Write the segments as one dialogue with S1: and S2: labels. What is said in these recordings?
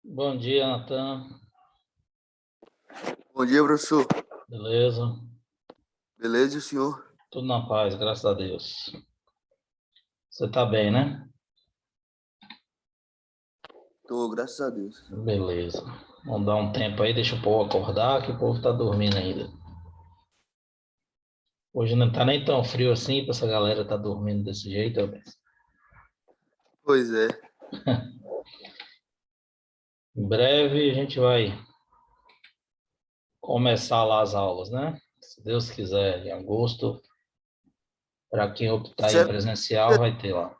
S1: Bom dia, Natan.
S2: Bom dia, professor.
S1: Beleza?
S2: Beleza, e o senhor?
S1: Tudo na paz, graças a Deus. Você tá bem, né?
S2: Tô, graças a Deus.
S1: Beleza. Vamos dar um tempo aí, deixa o povo acordar, que o povo tá dormindo ainda. Hoje não tá nem tão frio assim pra essa galera tá dormindo desse jeito, rapaz.
S2: Pois é.
S1: Em breve a gente vai começar lá as aulas, né? Se Deus quiser, em agosto, para quem optar em presencial, vai ter lá.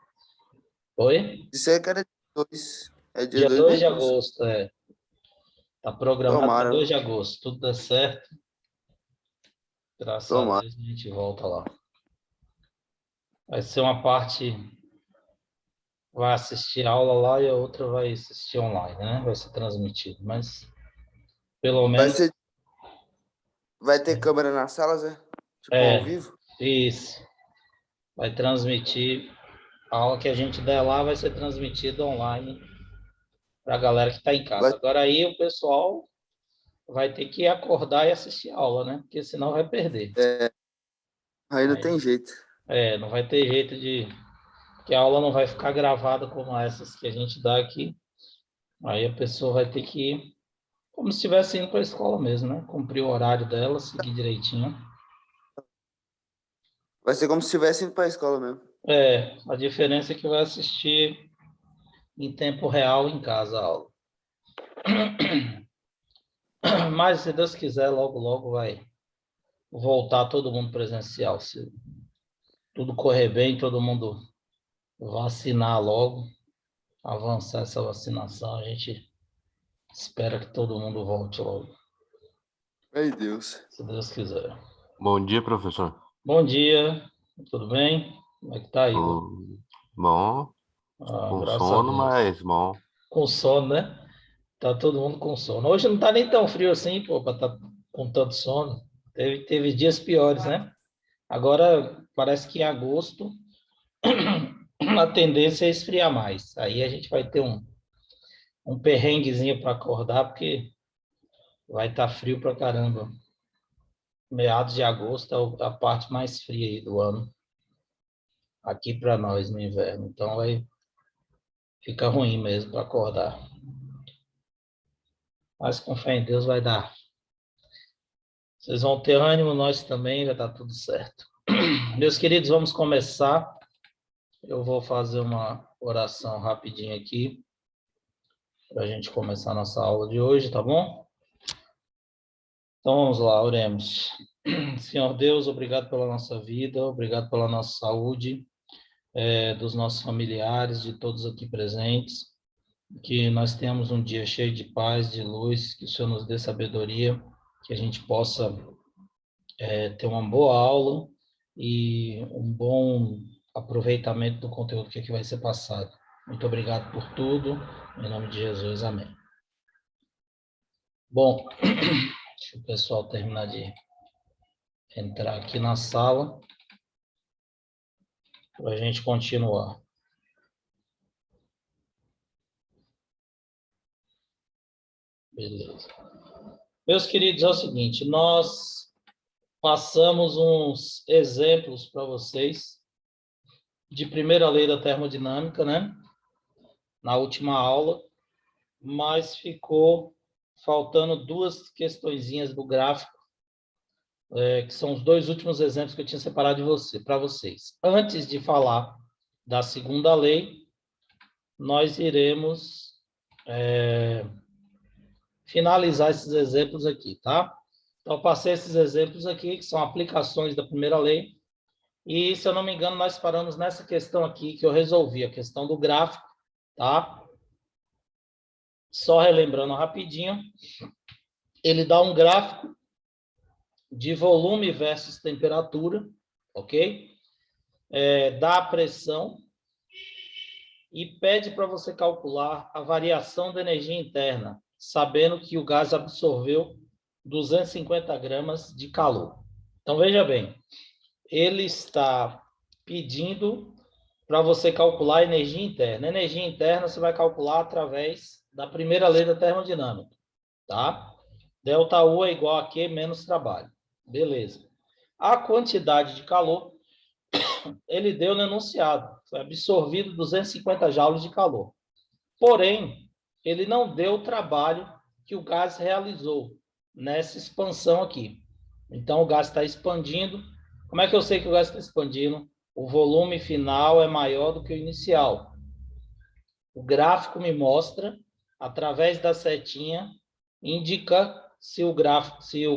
S1: Oi?
S2: Disseram que era dia 2. É dia
S1: Dia
S2: 2
S1: 2 de
S2: mesmo, professor?
S1: agosto, é. Tá programado para
S2: Tomara,
S1: 2 de agosto. Tudo dá certo. Graças a
S2: tomara.
S1: Deus a gente volta lá. Vai ser uma parte, vai assistir aula lá e a outra vai assistir online, né? Vai ser transmitido, mas pelo
S2: Vai
S1: menos
S2: ser... Vai ter câmera na sala, Zé? Tipo, ao
S1: é
S2: vivo?
S1: isso. Vai transmitir a aula que a gente der lá, vai ser transmitida online para a galera que está em
S2: Vai...
S1: casa. Agora aí o pessoal vai ter que acordar e assistir a aula, né? Porque senão vai perder.
S2: É, aí não tem
S1: Aí,
S2: jeito.
S1: não vai ter jeito de que a aula não vai ficar gravada como essas que a gente dá aqui. Aí a pessoa vai ter que ir como se estivesse indo para a escola mesmo, né? Cumprir o horário dela, seguir direitinho.
S2: Vai ser como se estivesse indo pra escola mesmo.
S1: A diferença é que vai assistir em tempo real em casa a aula. Mas, se Deus quiser, logo, logo vai voltar todo mundo presencial. Se tudo correr bem, todo mundo vacinar logo, avançar essa vacinação, a gente espera que todo mundo volte logo,
S2: Ai, Deus.
S1: se Deus quiser.
S3: Bom dia, professor.
S1: Bom dia, tudo bem? Como é que tá aí?
S3: Bom, com
S1: Graças a
S3: sono,
S1: Deus.
S3: mas bom.
S1: Com sono, né? Tá todo mundo com sono. Hoje não tá nem tão frio assim, pô, para estar com tanto sono. Teve dias piores, né? Agora parece que em agosto a tendência é esfriar mais. Aí a gente vai ter um perrenguezinho para acordar, porque vai estar frio pra caramba. Meados de agosto é a parte mais fria aí do ano, aqui para nós no inverno. Então vai ficar ruim mesmo para acordar. Mas com fé em Deus vai dar. Vocês vão ter ânimo, nós também, vai dar tudo certo. Meus queridos, vamos começar. Eu vou fazer uma oração rapidinho aqui para a gente começar a nossa aula de hoje, tá bom? Então vamos lá, oremos. Senhor Deus, obrigado pela nossa vida, obrigado pela nossa saúde, dos nossos familiares, de todos aqui presentes. Que nós tenhamos um dia cheio de paz, de luz, que o Senhor nos dê sabedoria, que a gente possa ter uma boa aula e um bom aproveitamento do conteúdo que aqui vai ser passado. Muito obrigado por tudo. Em nome de Jesus, amém. Bom, deixa o pessoal terminar de entrar aqui na sala para a gente continuar. Beleza. Meus queridos, é o seguinte, nós passamos uns exemplos para vocês de primeira lei da termodinâmica, né? Na última aula, mas ficou faltando duas questõezinhas do gráfico, que são os dois últimos exemplos que eu tinha separado para vocês. Antes de falar da segunda lei, nós iremos finalizar esses exemplos aqui, tá? Então, eu passei esses exemplos aqui, que são aplicações da primeira lei, e, se eu não me engano, nós paramos nessa questão aqui que eu resolvi, a questão do gráfico, tá? Só relembrando rapidinho, ele dá um gráfico de volume versus temperatura, ok? Dá a pressão e pede para você calcular a variação da energia interna, sabendo que o gás absorveu 250 gramas de calor. Então, veja bem, ele está pedindo para você calcular a energia interna. A energia interna você vai calcular através da primeira lei da termodinâmica, tá? ΔU é igual a Q menos trabalho. Beleza. A quantidade de calor, ele deu no enunciado. Foi absorvido 250 joules de calor. Porém, ele não deu o trabalho que o gás realizou nessa expansão aqui. Então, o gás está expandindo. Como é que eu sei que o gás está expandindo? O volume final é maior do que o inicial. O gráfico me mostra, através da setinha, indica se o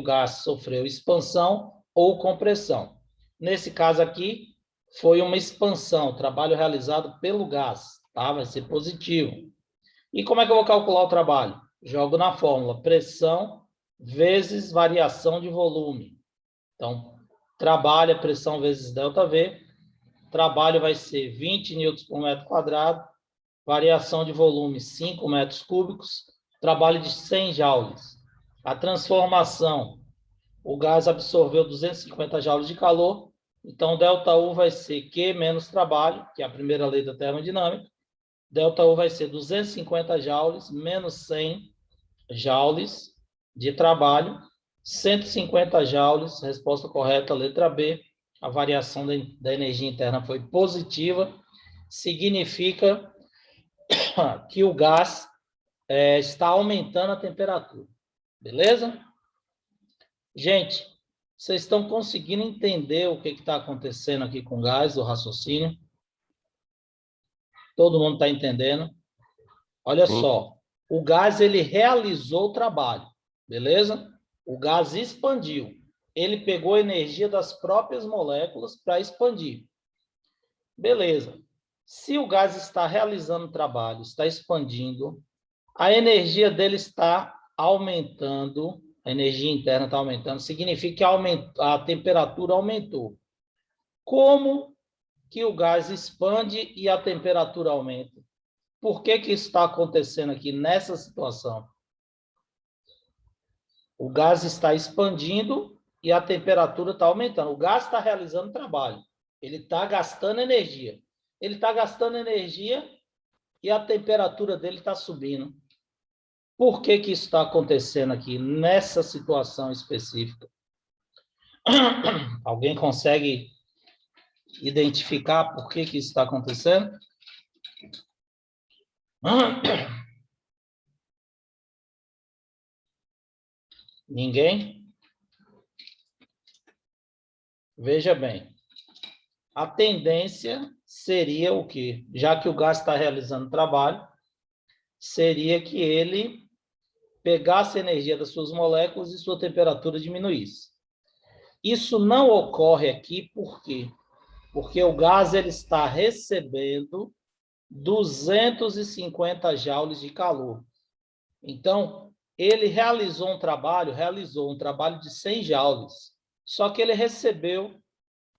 S1: gás sofreu expansão ou compressão. Nesse caso aqui, foi uma expansão, trabalho realizado pelo gás, tá? Vai ser positivo. E como é que eu vou calcular o trabalho? Jogo na fórmula, pressão vezes variação de volume. Então, trabalho é pressão vezes ΔV, trabalho vai ser 20 newtons por metro quadrado, variação de volume 5 metros cúbicos, trabalho de 100 joules. A transformação, o gás absorveu 250 joules de calor, então ΔU vai ser Q menos trabalho, que é a primeira lei da termodinâmica. ΔU vai ser 250 joules menos 100 joules de trabalho, 150 joules, resposta correta, letra B. A variação da energia interna foi positiva, significa que o gás está aumentando a temperatura. Beleza? Gente, vocês estão conseguindo entender o que está acontecendo aqui com o gás, o raciocínio? Todo mundo está entendendo? Olha só, o gás ele realizou o trabalho, beleza? O gás expandiu. Ele pegou a energia das próprias moléculas para expandir. Beleza. Se o gás está realizando o trabalho, está expandindo, a energia dele está aumentando, a energia interna está aumentando, significa que a temperatura aumentou. Como que o gás expande e a temperatura aumenta? Por que isso está acontecendo aqui nessa situação? O gás está expandindo e a temperatura está aumentando. O gás está realizando trabalho. Ele está gastando energia. Ele está gastando energia e a temperatura dele está subindo. Por que isso está acontecendo aqui nessa situação específica? Alguém consegue identificar por que isso está acontecendo? Ninguém? Veja bem, a tendência seria o quê? Já que o gás está realizando trabalho, seria que ele pegasse a energia das suas moléculas e sua temperatura diminuísse. Isso não ocorre aqui por quê? Porque o gás ele está recebendo 250 joules de calor. Então, ele realizou um trabalho de 100 joules. Só que ele recebeu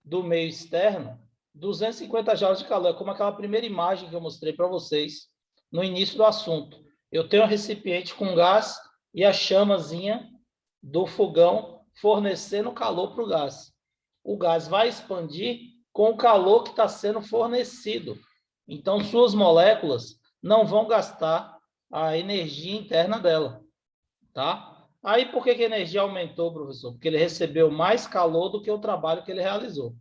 S1: do meio externo 250 joules de calor. É como aquela primeira imagem que eu mostrei para vocês no início do assunto. Eu tenho um recipiente com gás e a chamazinha do fogão fornecendo calor para o gás. O gás vai expandir com o calor que está sendo fornecido. Então, suas moléculas não vão gastar a energia interna dela, tá? Aí, por que a energia aumentou, professor? Porque ele recebeu mais calor do que o trabalho que ele realizou,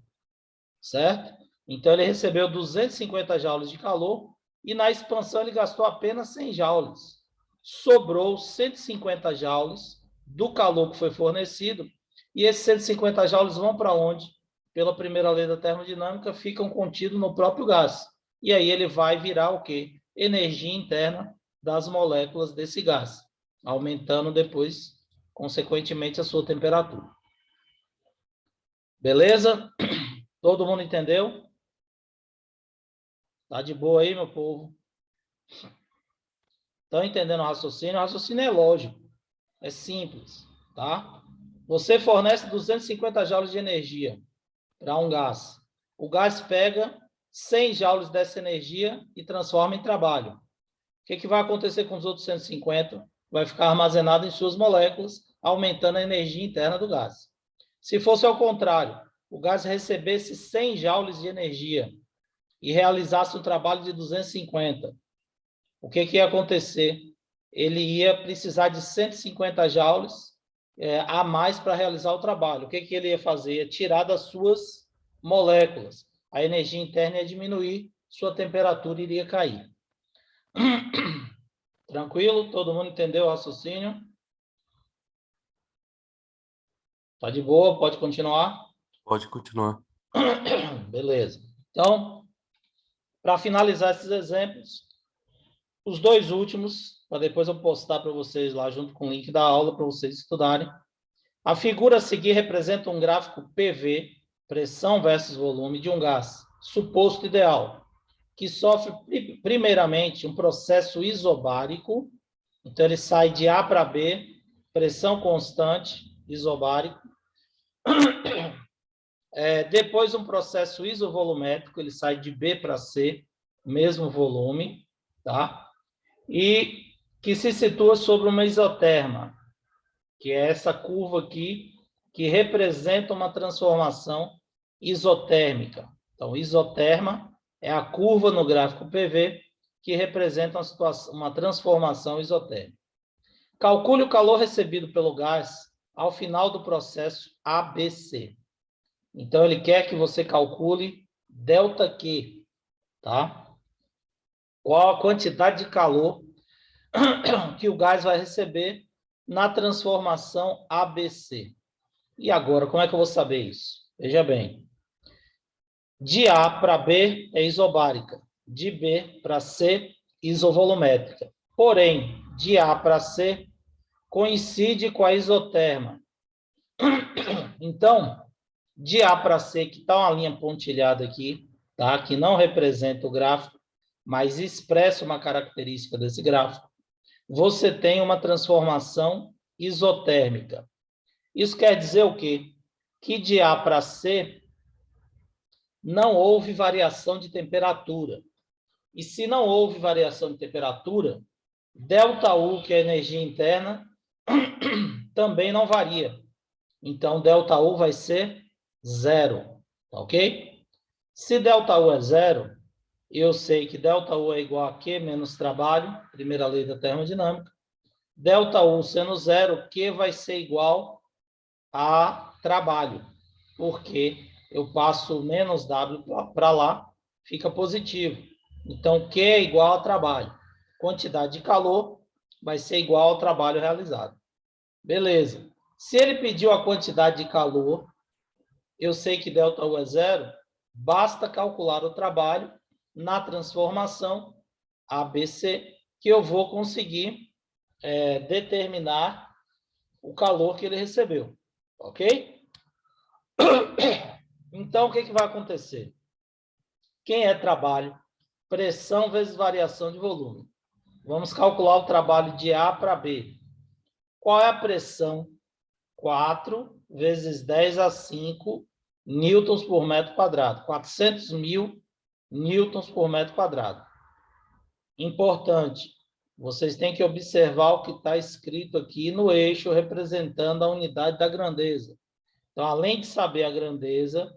S1: certo? Então, ele recebeu 250 joules de calor e na expansão ele gastou apenas 100 joules. Sobrou 150 joules do calor que foi fornecido e esses 150 joules vão para onde? Pela primeira lei da termodinâmica, ficam contidos no próprio gás. E aí ele vai virar o quê? Energia interna das moléculas desse gás, aumentando depois, consequentemente, a sua temperatura. Beleza? Todo mundo entendeu? Tá de boa aí, meu povo? Estão entendendo o raciocínio? O raciocínio é lógico, é simples, tá? Você fornece 250 joules de energia para um gás. O gás pega 100 joules dessa energia e transforma em trabalho. O que vai acontecer com os outros 150? Vai ficar armazenado em suas moléculas, aumentando a energia interna do gás. Se fosse ao contrário, o gás recebesse 100 joules de energia e realizasse um trabalho de 250, o que ia acontecer? Ele ia precisar de 150 joules a mais para realizar o trabalho. O que ele ia fazer? Ia tirar das suas moléculas. A energia interna ia diminuir, sua temperatura iria cair. Tranquilo? Todo mundo entendeu o raciocínio? Tá de boa? Pode continuar?
S3: Pode continuar.
S1: Beleza. Então, para finalizar esses exemplos, os dois últimos, para depois eu postar para vocês lá junto com o link da aula para vocês estudarem. A figura a seguir representa um gráfico PV, pressão versus volume de um gás, suposto ideal, que sofre primeiramente um processo isobárico. Então, ele sai de A para B, pressão constante, isobárico. Depois, um processo isovolumétrico, ele sai de B para C, mesmo volume, tá? E que se situa sobre uma isoterma, que é essa curva aqui, que representa uma transformação isotérmica. Então, isoterma é a curva no gráfico PV que representa uma transformação isotérmica. Calcule o calor recebido pelo gás ao final do processo ABC. Então, ele quer que você calcule ΔQ, tá? Qual a quantidade de calor que o gás vai receber na transformação ABC. E agora, como é que eu vou saber isso? Veja bem. De A para B é isobárica. De B para C, isovolumétrica. Porém, de A para C coincide com a isoterma. Então, de A para C, que está uma linha pontilhada aqui, tá? Que não representa o gráfico, mas expressa uma característica desse gráfico, você tem uma transformação isotérmica. Isso quer dizer o quê? Que de A para C não houve variação de temperatura. E se não houve variação de temperatura, ΔU, que é a energia interna, também não varia. Então, ΔU vai ser zero, ok? Se ΔU é zero, eu sei que ΔU é igual a Q menos trabalho, primeira lei da termodinâmica. ΔU sendo zero, Q vai ser igual a trabalho, porque eu passo menos W para lá, fica positivo. Então, Q é igual a trabalho. Quantidade de calor vai ser igual ao trabalho realizado. Beleza. Se ele pediu a quantidade de calor, eu sei que ΔU é zero, basta calcular o trabalho na transformação ABC, que eu vou conseguir determinar o calor que ele recebeu. Ok? Então, o que vai acontecer? Quem é trabalho? Pressão vezes variação de volume. Vamos calcular o trabalho de A para B. Qual é a pressão? 4 vezes 10 a 5 newtons por metro quadrado. 400 mil newtons por metro quadrado. Importante, vocês têm que observar o que está escrito aqui no eixo representando a unidade da grandeza. Então, além de saber a grandeza,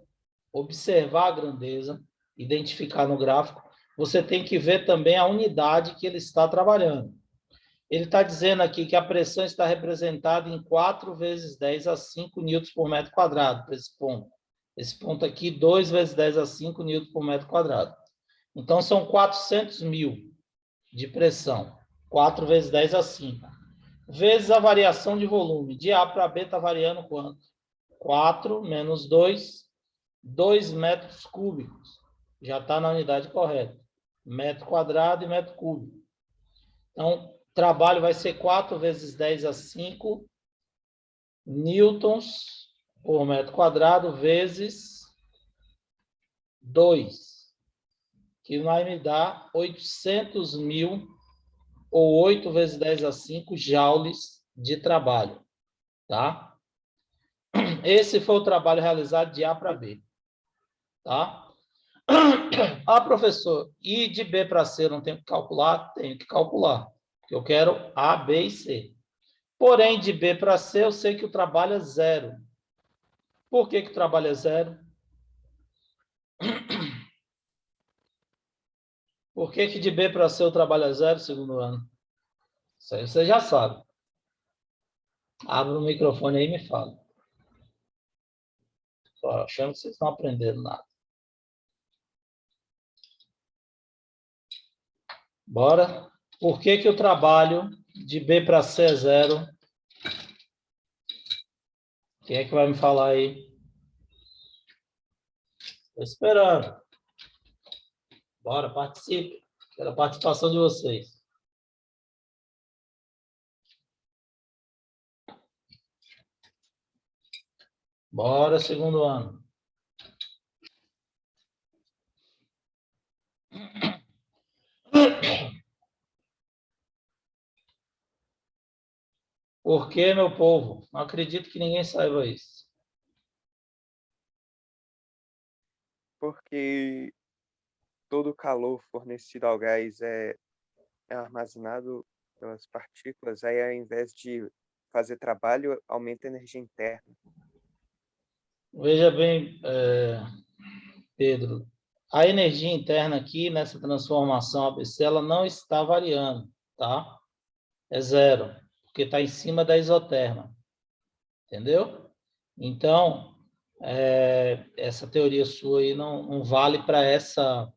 S1: observar a grandeza, identificar no gráfico, você tem que ver também a unidade que ele está trabalhando. Ele está dizendo aqui que a pressão está representada em 4 vezes 10 a 5 newtons por metro quadrado, para esse ponto. Esse ponto aqui, 2 vezes 10 a 5 newtons por metro quadrado. Então, são 400 mil de pressão. 4 vezes 10 a 5. Vezes a variação de volume. De A para B está variando quanto? 4 menos 2, 2 metros cúbicos. Já está na unidade correta. Metro quadrado e metro cúbico. Então, trabalho vai ser 4 vezes 10 a 5 newtons por metro quadrado vezes 2, que vai me dar 800 mil ou 8 vezes 10 a 5 joules de trabalho, tá? Esse foi o trabalho realizado de A para B, tá? Ah, professor, e de B para C eu não tenho que calcular? Tenho que calcular, porque eu quero A, B e C. Porém, de B para C, eu sei que o trabalho é zero. Por que o trabalho é zero? Por que de B para C o trabalho é 0 segundo ano? Isso aí você já sabe. Abre o microfone aí e me fala. Tô achando que vocês estão aprendendo nada. Bora? Por que o trabalho de B para C é 0? Quem é que vai me falar aí? Estou esperando. Bora, participe. Quero a participação de vocês. Bora, segundo ano. Por que, meu povo? Não acredito que ninguém saiba isso.
S4: Porque todo o calor fornecido ao gás é armazenado pelas partículas, aí ao invés de fazer trabalho, aumenta a energia interna.
S1: Veja bem, Pedro, a energia interna aqui, nessa transformação ABC, ela não está variando, tá? É 0, porque está em cima da isoterma. Entendeu? Então, essa teoria sua aí não vale para essa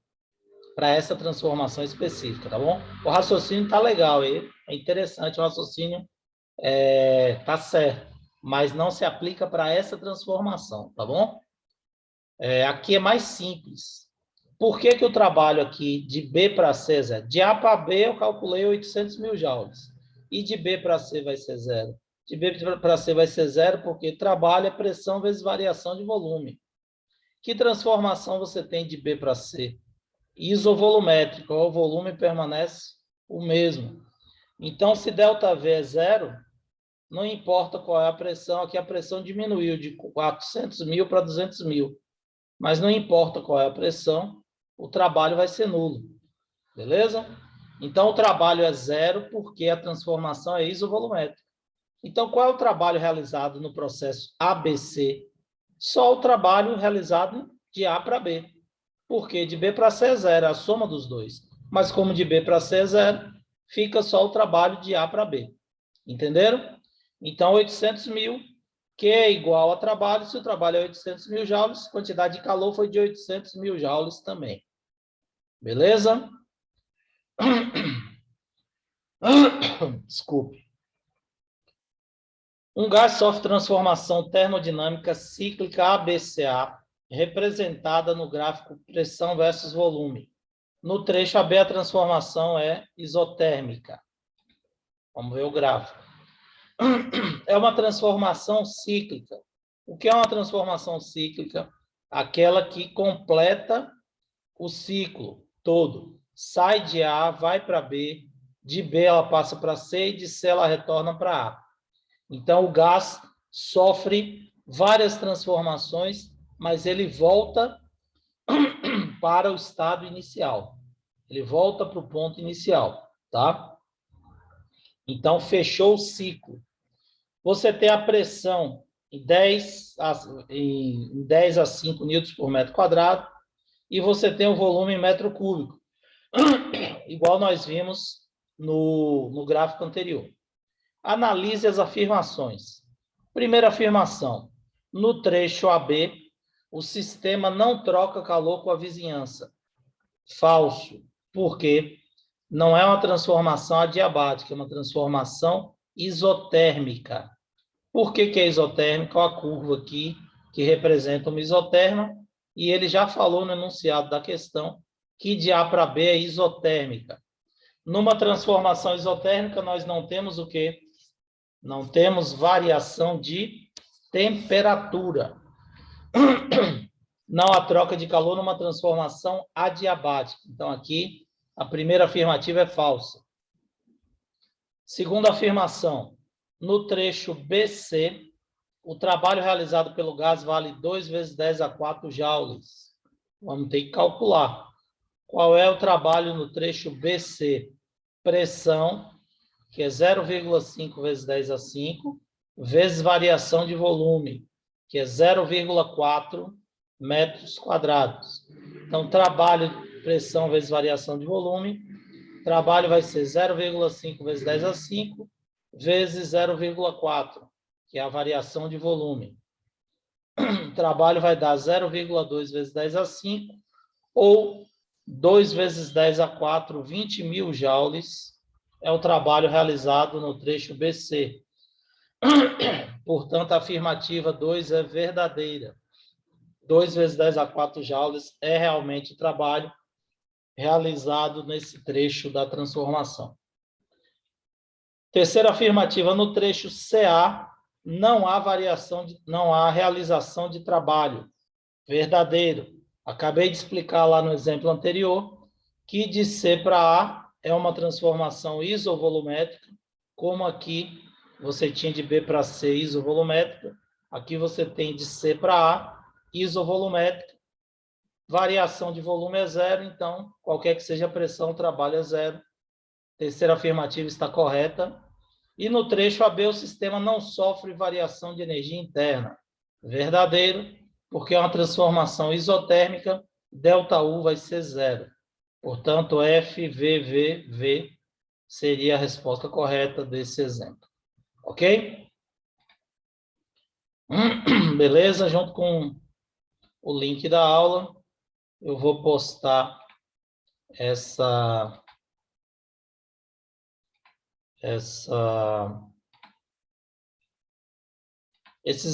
S1: transformação específica, tá bom? O raciocínio tá legal aí, é interessante, o raciocínio tá certo, mas não se aplica para essa transformação, tá bom? Aqui é mais simples. Por que o trabalho aqui de B para C é 0? De A para B eu calculei 800 mil joules. E de B para C vai ser 0. De B para C vai ser 0 porque trabalho é pressão vezes variação de volume. Que transformação você tem de B para C? Isovolumétrico, o volume permanece o mesmo. Então, se ΔV é 0, não importa qual é a pressão, aqui a pressão diminuiu de 400 mil para 200 mil. Mas não importa qual é a pressão, o trabalho vai ser nulo. Beleza? Então, o trabalho é 0 porque a transformação é isovolumétrica. Então, qual é o trabalho realizado no processo ABC? Só o trabalho realizado de A para B. Porque de B para C é 0, a soma dos dois. Mas como de B para C é 0, fica só o trabalho de A para B. Entenderam? Então, 800 mil, que é igual a trabalho. Se o trabalho é 800 mil joules, a quantidade de calor foi de 800 mil joules também. Beleza? Desculpe. Um gás sofre transformação termodinâmica cíclica ABCA, representada no gráfico pressão versus volume. No trecho AB, a transformação é isotérmica. Vamos ver o gráfico. É uma transformação cíclica. O que é uma transformação cíclica? Aquela que completa o ciclo todo. Sai de A, vai para B, de B ela passa para C e de C ela retorna para A. Então, o gás sofre várias transformações, mas ele volta para o estado inicial. Ele volta para o ponto inicial, tá? Então, fechou o ciclo. Você tem a pressão em 10 a 5 newtons por metro quadrado e você tem o volume em metro cúbico, igual nós vimos no gráfico anterior. Analise as afirmações. Primeira afirmação. No trecho AB, o sistema não troca calor com a vizinhança. Falso. Por quê? Não é uma transformação adiabática, é uma transformação isotérmica. Por que é isotérmica? Olha a curva aqui, que representa uma isoterma, e ele já falou no enunciado da questão que de A para B é isotérmica. Numa transformação isotérmica, nós não temos o quê? Não temos variação de temperatura. Não há troca de calor numa transformação adiabática. Então, aqui, a primeira afirmativa é falsa. Segunda afirmação. No trecho BC, o trabalho realizado pelo gás vale 2 vezes 10 a 4 joules. Vamos ter que calcular. Qual é o trabalho no trecho BC? Pressão, que é 0,5 vezes 10 a 5, vezes variação de volume, que é 0,4 metros quadrados. Então, trabalho pressão vezes variação de volume. Trabalho vai ser 0,5 vezes 10 a 5, vezes 0,4, que é a variação de volume. O trabalho vai dar 0,2 vezes 10 a 5, ou 2 vezes 10 a 4, 20.000 joules, é o trabalho realizado no trecho BC. Portanto, a afirmativa 2 é verdadeira. 2 vezes 10 a 4 joules é realmente o trabalho realizado nesse trecho da transformação. Terceira afirmativa, no trecho CA, não há realização de trabalho. Verdadeiro. Acabei de explicar lá no exemplo anterior que de C para A é uma transformação isovolumétrica, como aqui você tinha de B para C isovolumétrica, aqui você tem de C para A isovolumétrica. Variação de volume é zero, então, qualquer que seja a pressão, o trabalho é zero. Terceira afirmativa está correta. E no trecho AB, o sistema não sofre variação de energia interna. Verdadeiro, porque é uma transformação isotérmica, ΔU vai ser zero. Portanto, FVVV seria a resposta correta desse exemplo. Ok? Beleza? Junto com o link da aula, eu vou postar esses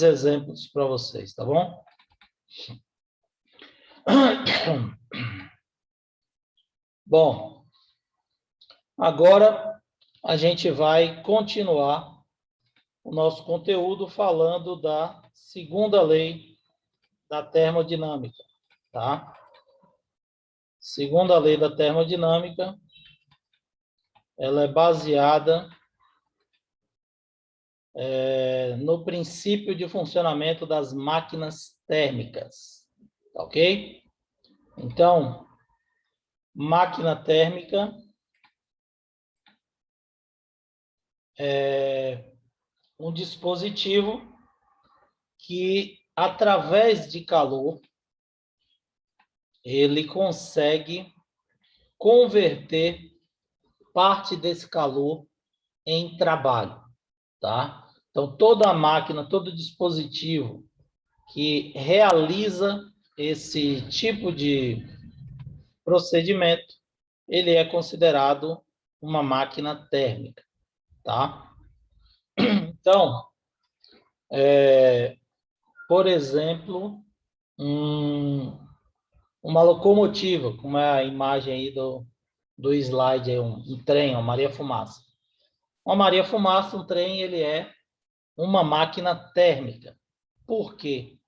S1: exemplos para vocês, tá bom? Bom, agora a gente vai continuar o nosso conteúdo falando da segunda lei da termodinâmica, tá? Segunda lei da termodinâmica, ela é baseada no princípio de funcionamento das máquinas térmicas, tá ok? Então, máquina térmica é um dispositivo que, através de calor, ele consegue converter parte desse calor em trabalho, tá? Então, toda máquina, todo dispositivo que realiza esse tipo de procedimento, ele é considerado uma máquina térmica, tá? Então, por exemplo, uma locomotiva, como é a imagem aí do slide, aí, um trem, uma Maria-Fumaça. Uma Maria-Fumaça, um trem, ele é uma máquina térmica. Por quê?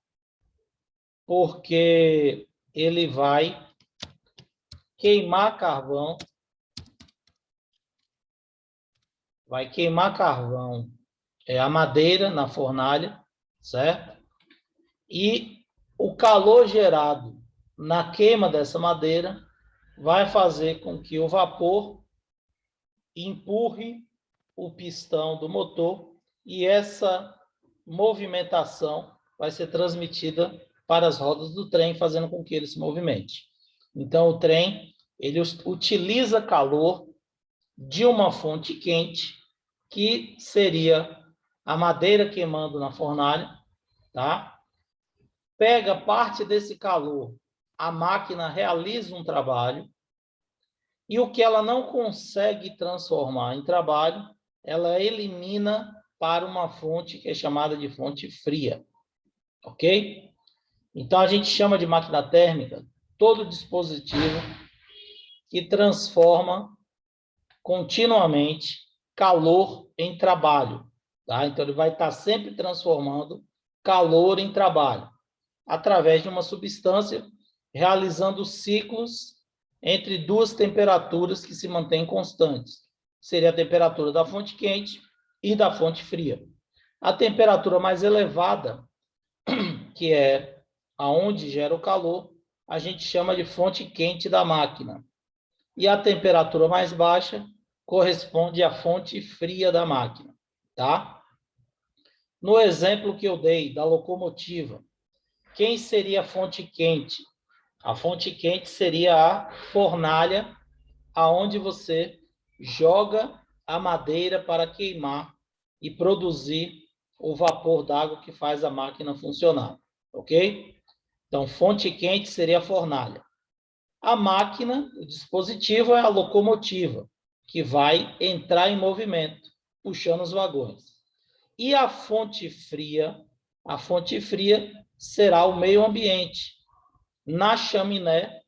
S1: Porque ele vai queimar carvão, a madeira na fornalha, certo? E o calor gerado na queima dessa madeira vai fazer com que o vapor empurre o pistão do motor e essa movimentação vai ser transmitida para as rodas do trem, fazendo com que ele se movimente. Então, o trem, ele utiliza calor de uma fonte quente, que seria a madeira queimando na fornalha, tá? Pega parte desse calor, a máquina realiza um trabalho, e o que ela não consegue transformar em trabalho, ela elimina para uma fonte que é chamada de fonte fria, ok? Então, a gente chama de máquina térmica todo dispositivo que transforma continuamente calor em trabalho, tá? Então, ele vai estar sempre transformando calor em trabalho, através de uma substância, realizando ciclos entre duas temperaturas que se mantêm constantes. Seria a temperatura da fonte quente e da fonte fria. A temperatura mais elevada, que é aonde gera o calor, a gente chama de fonte quente da máquina. E a temperatura mais baixa corresponde à fonte fria da máquina, tá? No exemplo que eu dei da locomotiva, quem seria a fonte quente? A fonte quente seria a fornalha, aonde você joga a madeira para queimar e produzir o vapor d'água que faz a máquina funcionar, ok? Então, fonte quente seria a fornalha. A máquina, o dispositivo é a locomotiva, que vai entrar em movimento, puxando os vagões. E a fonte fria será o meio ambiente. Na chaminé,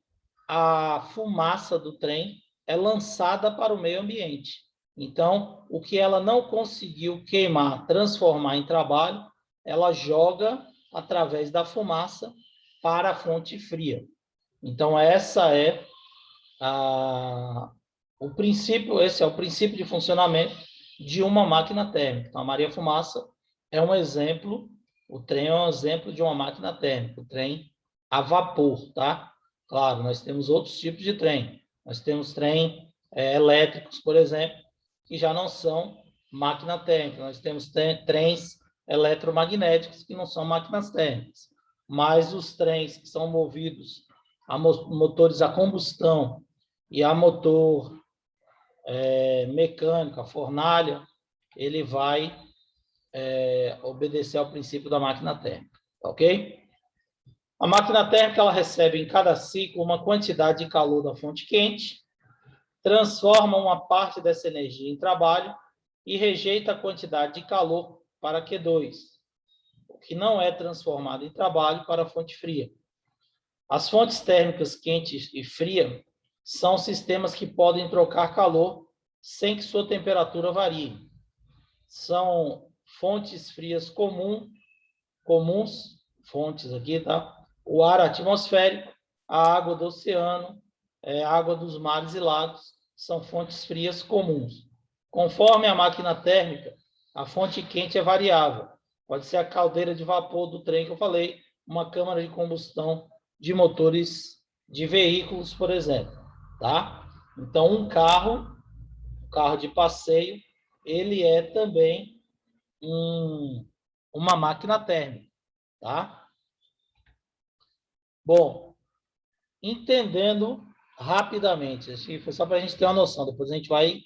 S1: a fumaça do trem é lançada para o meio ambiente. Então, o que ela não conseguiu queimar, transformar em trabalho, ela joga através da fumaça para a fonte fria. Então, esse é o princípio de funcionamento de uma máquina térmica. Então, a Maria Fumaça é um exemplo, o trem é um exemplo de uma máquina térmica, o trem a vapor, tá? Claro, nós temos outros tipos de trem. Nós temos trem elétricos, por exemplo, que já não são máquina térmica. Nós temos trens eletromagnéticos que não são máquinas térmicas. Mas os trens que são movidos a motores a combustão e a motor mecânico, a fornalha, ele vai obedecer ao princípio da máquina térmica, ok? A máquina térmica ela recebe em cada ciclo uma quantidade de calor da fonte quente, transforma uma parte dessa energia em trabalho e rejeita a quantidade de calor para Q2, o que não é transformado em trabalho para a fonte fria. As fontes térmicas quente e fria são sistemas que podem trocar calor sem que sua temperatura varie. São fontes frias comuns, fontes aqui, tá? O ar atmosférico, a água do oceano, a água dos mares e lagos, são fontes frias comuns. Conforme a máquina térmica, a fonte quente é variável. Pode ser a caldeira de vapor do trem que eu falei, uma câmara de combustão de motores de veículos, por exemplo, tá? Então, um carro de passeio, ele é também uma máquina térmica, tá? Bom, entendendo rapidamente, assim, foi só para a gente ter uma noção, depois a gente vai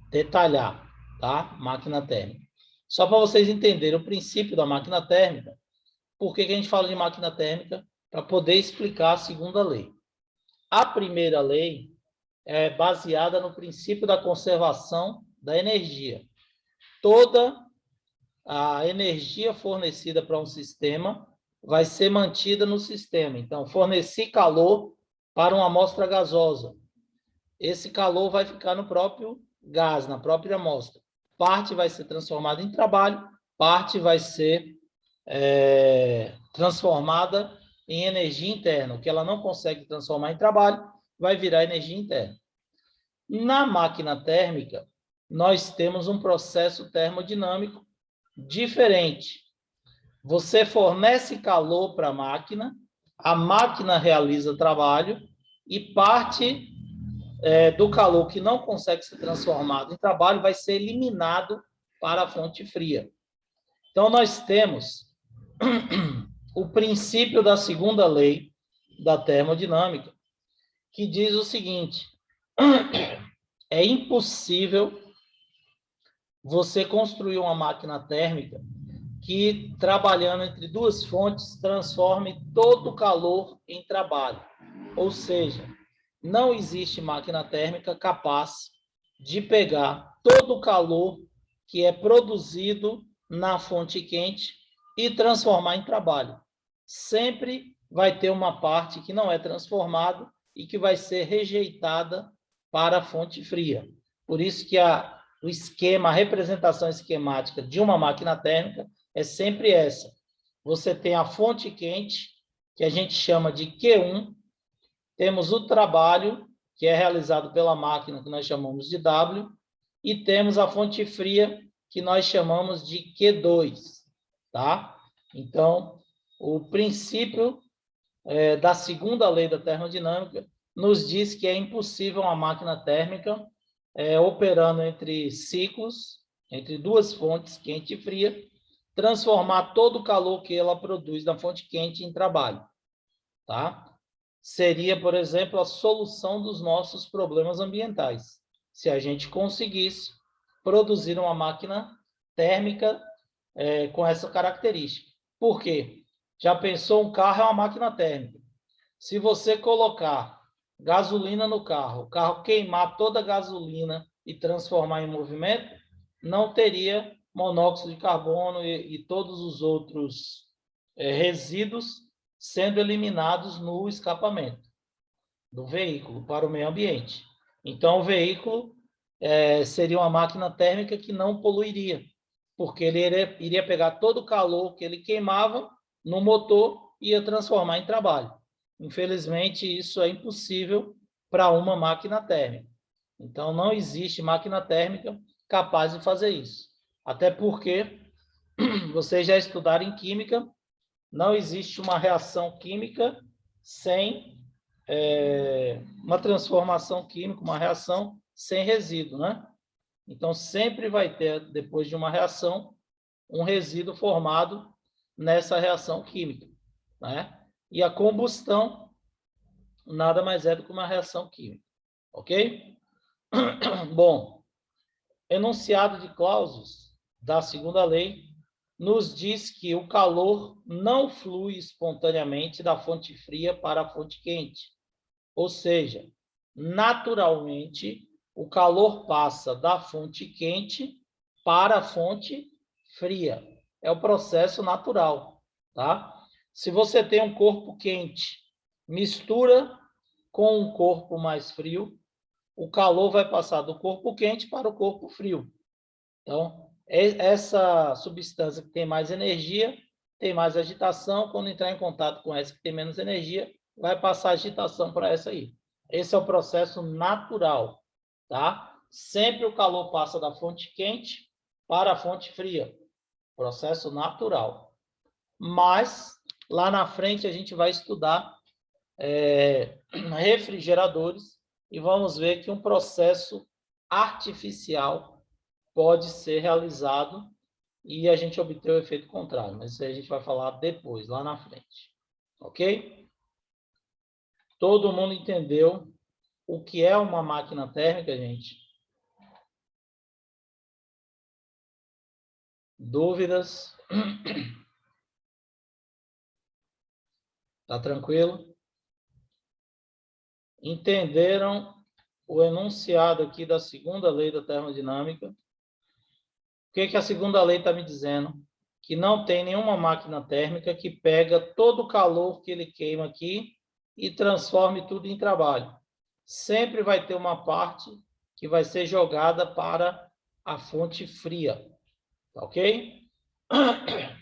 S1: detalhar, tá? Máquina térmica. Só para vocês entenderem o princípio da máquina térmica, por que a gente fala de máquina térmica? Para poder explicar a segunda lei. A primeira lei é baseada no princípio da conservação da energia. Toda a energia fornecida para um sistema vai ser mantida no sistema. Então, forneci calor para uma amostra gasosa. Esse calor vai ficar no próprio gás, na própria amostra. Parte vai ser transformada em trabalho, parte vai ser transformada em energia interna. O que ela não consegue transformar em trabalho vai virar energia interna. Na máquina térmica, nós temos um processo termodinâmico diferente. Você fornece calor para a máquina realiza trabalho e parte do calor que não consegue ser transformado em trabalho vai ser eliminado para a fonte fria. Então, nós temos o princípio da segunda lei da termodinâmica, que diz o seguinte: é impossível você construir uma máquina térmica que, trabalhando entre duas fontes, transforme todo o calor em trabalho. Ou seja, não existe máquina térmica capaz de pegar todo o calor que é produzido na fonte quente e transformar em trabalho. Sempre vai ter uma parte que não é transformada e que vai ser rejeitada para a fonte fria. Por isso que o esquema, a representação esquemática de uma máquina térmica é sempre essa. Você tem a fonte quente, que a gente chama de Q1, temos o trabalho, que é realizado pela máquina, que nós chamamos de W, e temos a fonte fria, que nós chamamos de Q2, tá? Então, o princípio da segunda lei da termodinâmica nos diz que é impossível uma máquina térmica operando entre ciclos, entre duas fontes, quente e fria, transformar todo o calor que ela produz na fonte quente em trabalho, tá? seria, por exemplo, a solução dos nossos problemas ambientais. Se a gente conseguisse produzir uma máquina térmica com essa característica. Por quê? Já pensou, um carro é uma máquina térmica. Se você colocar gasolina no carro, o carro queimar toda a gasolina e transformar em movimento, não teria monóxido de carbono e todos os outros resíduos sendo eliminados no escapamento do veículo para o meio ambiente. Então, o veículo seria uma máquina térmica que não poluiria, porque ele iria pegar todo o calor que ele queimava no motor e ia transformar em trabalho. Infelizmente, isso é impossível para uma máquina térmica. Então, não existe máquina térmica capaz de fazer isso. Até porque, vocês já estudaram em química, não existe uma reação química sem uma transformação química, uma reação sem resíduo, né? Então, sempre vai ter, depois de uma reação, um resíduo formado nessa reação química, né? E a combustão nada mais é do que uma reação química, ok? Bom, enunciado de Clausius, da segunda lei, nos diz que o calor não flui espontaneamente da fonte fria para a fonte quente. Ou seja, naturalmente, o calor passa da fonte quente para a fonte fria. É o processo natural, tá? Se você tem um corpo quente, mistura com um corpo mais frio, o calor vai passar do corpo quente para o corpo frio. Então, essa substância que tem mais energia, tem mais agitação, quando entrar em contato com essa que tem menos energia, vai passar agitação para essa aí. Esse é o processo natural, tá? Sempre o calor passa da fonte quente para a fonte fria. Processo natural. Mas, lá na frente, a gente vai estudar refrigeradores e vamos ver que um processo artificial pode ser realizado e a gente obter o efeito contrário. Mas isso aí a gente vai falar depois, lá na frente. Ok? Todo mundo entendeu o que é uma máquina térmica, gente? Dúvidas? Tá tranquilo? Entenderam o enunciado aqui da segunda lei da termodinâmica? O que a segunda lei está me dizendo? Que não tem nenhuma máquina térmica que pega todo o calor que ele queima aqui e transforme tudo em trabalho. Sempre vai ter uma parte que vai ser jogada para a fonte fria. Ok?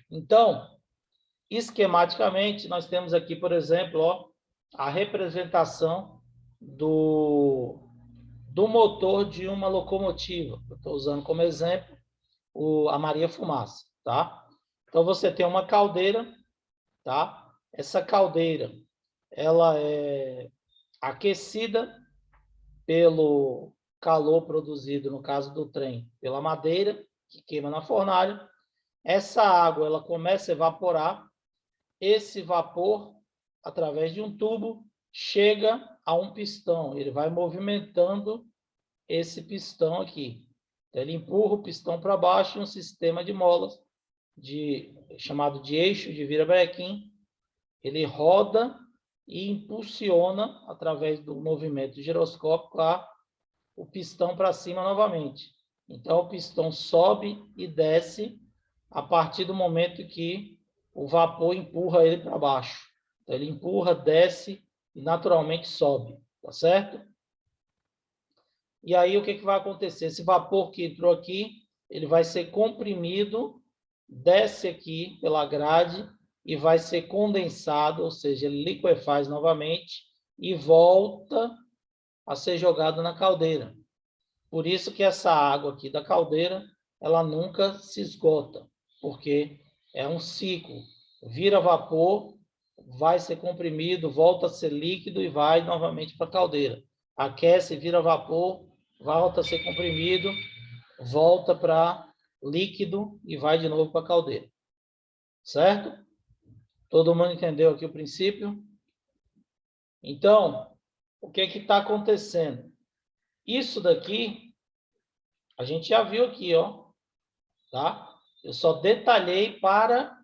S1: Então, esquematicamente, nós temos aqui, por exemplo, ó, a representação do motor de uma locomotiva. Eu estou usando como exemplo a Maria Fumaça, tá? Então, você tem uma caldeira, tá? Essa caldeira, ela é aquecida pelo calor produzido, no caso do trem, pela madeira, que queima na fornalha. Essa água, ela começa a evaporar. Esse vapor, através de um tubo, chega a um pistão. Ele vai movimentando esse pistão aqui. Então, ele empurra o pistão para baixo em um sistema de molas, chamado de eixo de Vira-Brequim. Ele roda e impulsiona, através do movimento giroscópico, o pistão para cima novamente. Então, o pistão sobe e desce a partir do momento que o vapor empurra ele para baixo. Então, ele empurra, desce e naturalmente sobe, tá certo? E aí, o que vai acontecer? Esse vapor que entrou aqui, ele vai ser comprimido, desce aqui pela grade e vai ser condensado, ou seja, ele liquefaz novamente e volta a ser jogado na caldeira. Por isso que essa água aqui da caldeira, ela nunca se esgota, porque é um ciclo. Vira vapor, vai ser comprimido, volta a ser líquido e vai novamente para a caldeira. Aquece, vira vapor, volta a ser comprimido, volta para líquido e vai de novo para a caldeira. Certo? Todo mundo entendeu aqui o princípio? Então, o que está acontecendo? Isso daqui, a gente já viu aqui, ó, tá? Eu só detalhei para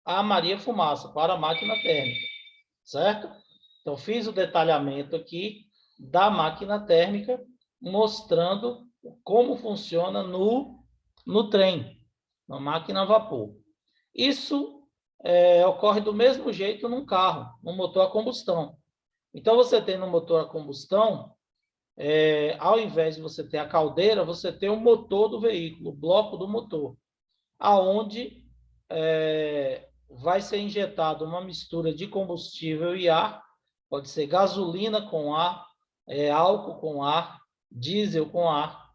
S1: a Maria Fumaça, para a máquina térmica, certo? Então, fiz o detalhamento aqui da máquina térmica, mostrando como funciona no trem, na máquina a vapor. Isso ocorre do mesmo jeito num carro, no motor a combustão. Então, você tem no motor a combustão, ao invés de você ter a caldeira, você tem o motor do veículo, o bloco do motor, aonde vai ser injetado uma mistura de combustível e ar, pode ser gasolina com ar, álcool com ar, diesel com ar,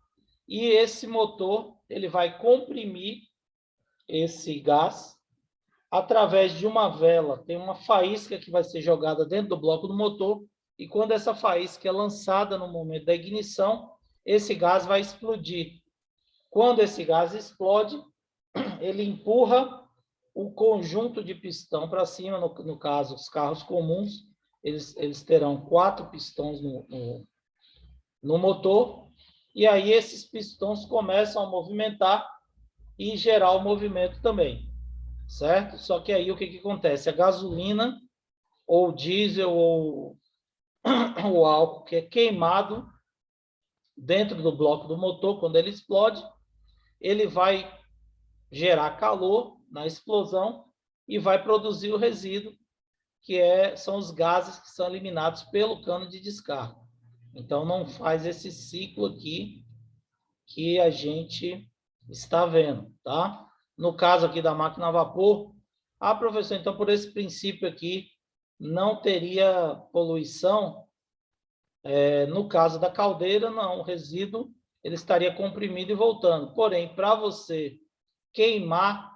S1: e esse motor ele vai comprimir esse gás através de uma vela. Tem uma faísca que vai ser jogada dentro do bloco do motor, e quando essa faísca é lançada no momento da ignição, esse gás vai explodir. Quando esse gás explode, ele empurra o conjunto de pistão para cima. No caso, os carros comuns, eles terão 4 pistões no motor, e aí esses pistões começam a movimentar e gerar o movimento também, certo? Só que aí o que acontece? A gasolina, ou diesel, ou o álcool que é queimado dentro do bloco do motor, quando ele explode, ele vai gerar calor na explosão e vai produzir o resíduo, que são os gases que são eliminados pelo cano de descarga. Então, não faz esse ciclo aqui que a gente está vendo, tá? No caso aqui da máquina a vapor, professor, então, por esse princípio aqui, não teria poluição. No caso da caldeira, não, o resíduo ele estaria comprimido e voltando. Porém, para você queimar,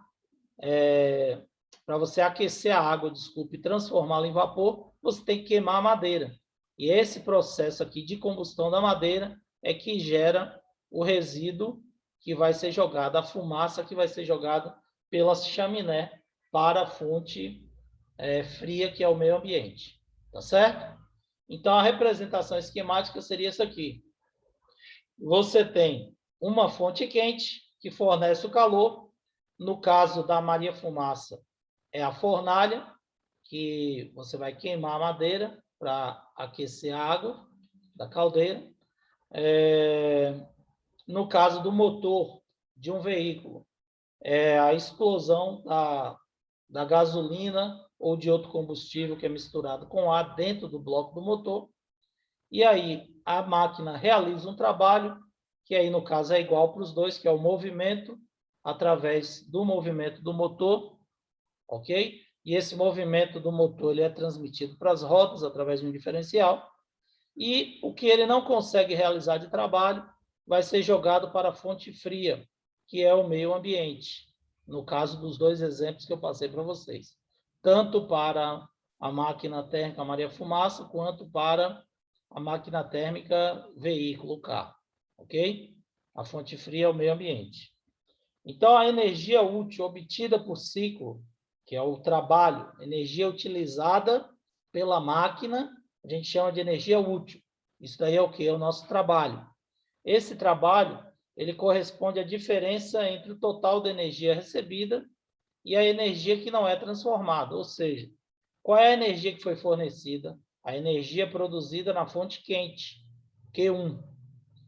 S1: para você aquecer a água, desculpe, e transformá-la em vapor, você tem que queimar a madeira. E esse processo aqui de combustão da madeira é que gera o resíduo que vai ser jogado, a fumaça que vai ser jogada pela chaminé para a fonte fria, que é o meio ambiente. Tá certo? Então, a representação esquemática seria isso aqui. Você tem uma fonte quente que fornece o calor. No caso da Maria Fumaça, é a fornalha, que você vai queimar a madeira para aquecer a água da caldeira. No caso do motor de um veículo, é a explosão da gasolina ou de outro combustível que é misturado com ar dentro do bloco do motor. E aí a máquina realiza um trabalho, que aí no caso é igual para os dois, que é o movimento através do movimento do motor, ok? E esse movimento do motor ele é transmitido para as rodas através de um diferencial, e o que ele não consegue realizar de trabalho vai ser jogado para a fonte fria, que é o meio ambiente, no caso dos dois exemplos que eu passei para vocês, tanto para a máquina térmica Maria Fumaça, quanto para a máquina térmica veículo, carro, ok? A fonte fria é o meio ambiente. Então, a energia útil obtida por ciclo, que é o trabalho, energia utilizada pela máquina, a gente chama de energia útil. Isso daí é o quê? É o nosso trabalho. Esse trabalho, ele corresponde à diferença entre o total da energia recebida e a energia que não é transformada. Ou seja, qual é a energia que foi fornecida? A energia produzida na fonte quente, Q1.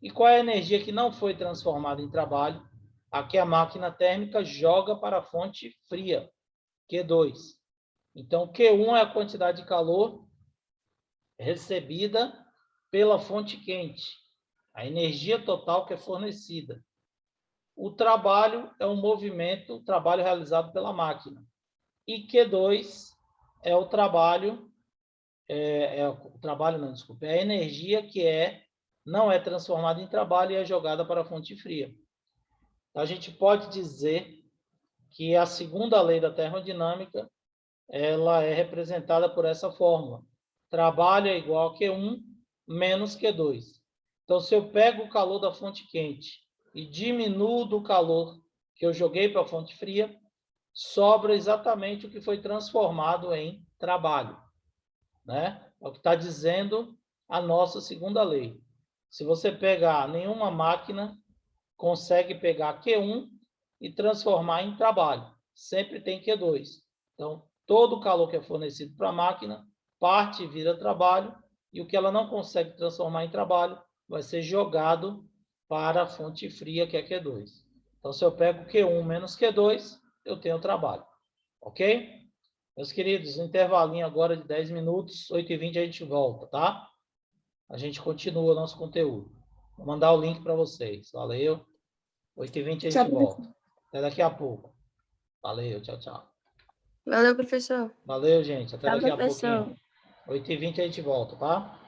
S1: E qual é a energia que não foi transformada em trabalho? A que a máquina térmica joga para a fonte fria, Q2. Então, Q1 é a quantidade de calor recebida pela fonte quente, a energia total que é fornecida. O trabalho é um movimento, o trabalho realizado pela máquina. E Q2 é o trabalho, é a energia que não é transformada em trabalho e é jogada para a fonte fria. A gente pode dizer que a segunda lei da termodinâmica ela é representada por essa fórmula. Trabalho é igual a Q1 menos Q2. Então, se eu pego o calor da fonte quente e diminuo do calor que eu joguei para a fonte fria, sobra exatamente o que foi transformado em trabalho. né? É o que está dizendo a nossa segunda lei. Se você pegar nenhuma máquina, consegue pegar Q1 e transformar em trabalho. Sempre tem Q2. Então, todo o calor que é fornecido para a máquina parte e vira trabalho, e o que ela não consegue transformar em trabalho vai ser jogado para a fonte fria, que é Q2. Então, se eu pego Q1 menos Q2, eu tenho trabalho. Ok? Meus queridos, um intervalinho agora de 10 minutos, 8h20 a gente volta, tá? A gente continua o nosso conteúdo. Vou mandar o link para vocês. Valeu? 8h20 a gente volta. Até daqui a pouco. Valeu, tchau, tchau.
S5: Valeu, professor.
S1: Valeu, gente. Até
S5: Tchau,
S1: daqui a
S5: professor.
S1: pouquinho. 8h20 a gente volta, tá?